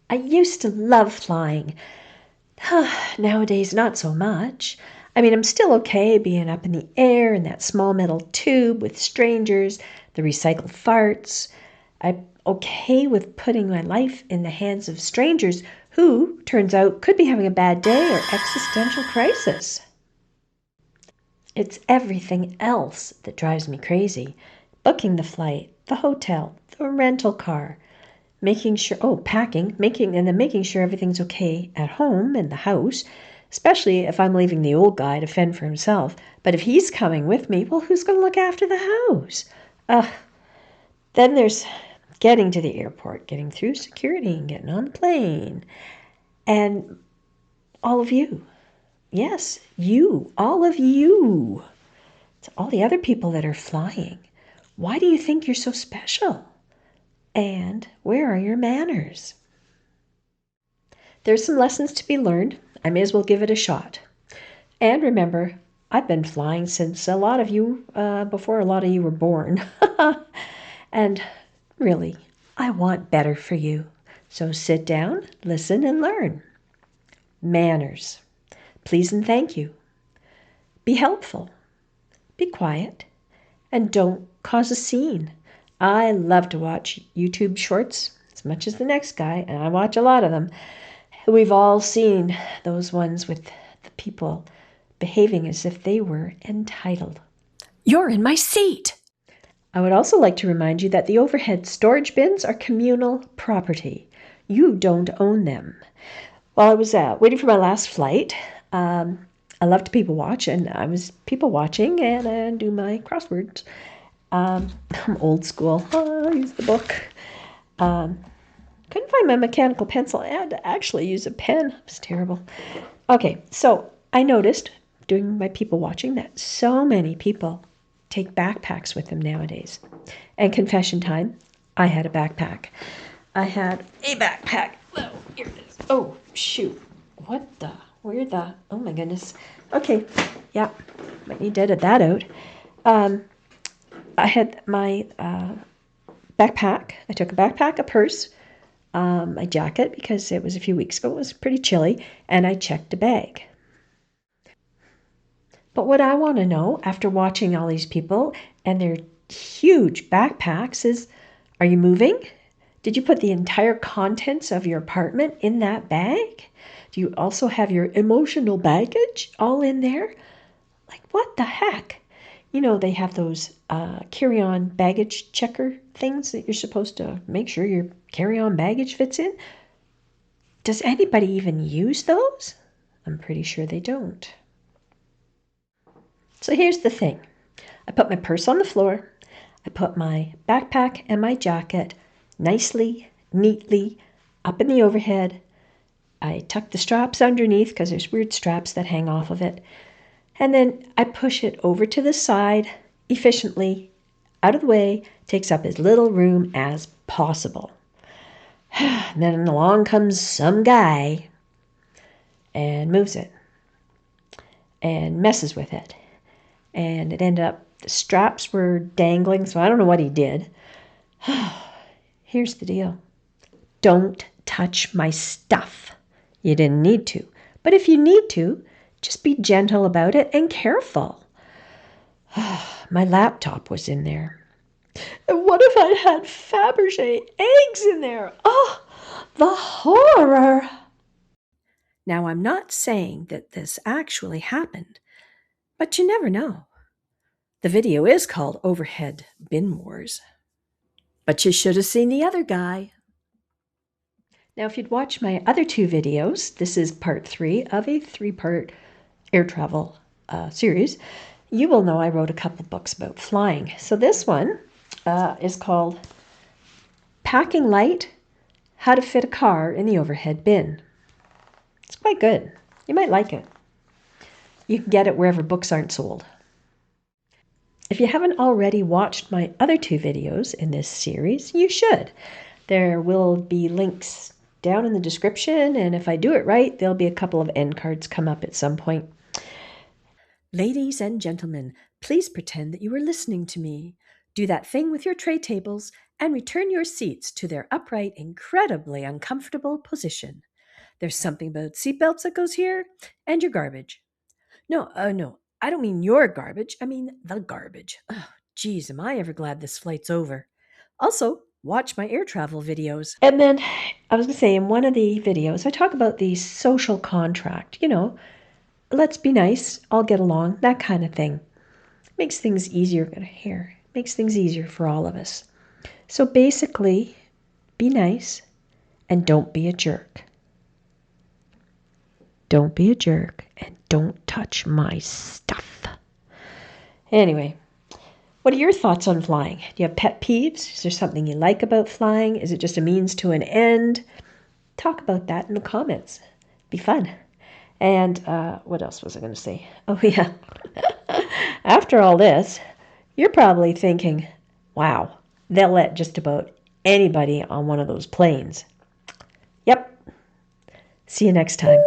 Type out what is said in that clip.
I used to love flying. Nowadays, not so much. I mean, I'm still okay being up in the air in that small metal tube with strangers, the recycled farts. I'm okay with putting my life in the hands of strangers who, turns out, could be having a bad day or existential crisis. It's everything else that drives me crazy. Booking the flight, the hotel, the rental car, making sure, packing, making sure everything's okay at home in the house, especially if I'm leaving the old guy to fend for himself. But if he's coming with me, well, who's going to look after the house? Then there's getting to the airport, getting through security and getting on the plane. And all of you. Yes, you, all of you. It's all the other people that are flying. Why do you think you're so special? And where are your manners? There's some lessons to be learned. I may as well give it a shot. And remember, I've been flying since a lot of you, before a lot of you were born. And really, I want better for you. So sit down, listen, and learn. Manners. Please and thank you. Be helpful. Be quiet. And don't cause a scene. I love to watch YouTube shorts as much as the next guy, and I watch a lot of them. We've all seen those ones with the people behaving as if they were entitled. You're in my seat. I would also like to remind you that the overhead storage bins are communal property. You don't own them. While I was waiting for my last flight, I love to people watch, and I was people watching and do my crosswords. I'm old school. I use the book. Couldn't find my mechanical pencil. I had to actually use a pen. It was terrible. Okay, so I noticed doing my people watching that so many people take backpacks with them nowadays. And confession time, I had a backpack. I had a backpack. Oh, here it is. Oh, shoot. What the? Where the? Oh, my goodness. Okay, yeah, might need to edit that out. I had my backpack. I took a backpack, a purse, my jacket, because it was a few weeks ago. It was pretty chilly, and I checked a bag. But what I want to know after watching all these people and their huge backpacks is, are you moving? Did you put the entire contents of your apartment in that bag? Do you also have your emotional baggage all in there? Like, what the heck? You know, they have those carry-on baggage checker things that you're supposed to make sure your carry-on baggage fits in. Does anybody even use those? I'm pretty sure they don't. So here's the thing. I put my purse on the floor. I put my backpack and my jacket nicely, neatly up in the overhead. I tuck the straps underneath because there's weird straps that hang off of it. And then I push it over to the side efficiently, out of the way, takes up as little room as possible. And then along comes some guy and moves it and messes with it. And it ended up, the straps were dangling, so I don't know what he did. Here's the deal. Don't touch my stuff. You didn't need to. But if you need to, just be gentle about it and careful. My laptop was in there. And what if I had Fabergé eggs in there? Oh, the horror! Now, I'm not saying that this actually happened, but you never know. The video is called Overhead Bin Wars. But you should have seen the other guy. Now, if you'd watched my other two videos, this is part 3 of a 3-part air travel series, you will know I wrote a couple books about flying. So this one is called Packing Light, How to Fit a Car in the Overhead Bin. It's quite good. You might like it. You can get it wherever books aren't sold. If you haven't already watched my other 2 videos in this series, you should. There will be links down in the description, and if I do it right, there'll be a couple of end cards come up at some point. Ladies and gentlemen, please pretend that you are listening to me. Do that thing with your tray tables and return your seats to their upright, incredibly uncomfortable position. There's something about seatbelts that goes here, and your garbage. No, I don't mean your garbage. I mean the garbage. Oh, geez, am I ever glad this flight's over. Also, watch my air travel videos. And then I was going to say, in one of the videos, I talk about the social contract. Let's be nice, all get along, that kind of thing. Makes things easier here. Makes things easier for all of us. So basically, be nice and don't be a jerk. Don't be a jerk and don't touch my stuff. Anyway, what are your thoughts on flying? Do you have pet peeves? Is there something you like about flying? Is it just a means to an end? Talk about that in the comments. Be fun. And what else was I going to say? Oh, yeah. After all this, you're probably thinking, wow, they'll let just about anybody on one of those planes. Yep. See you next time.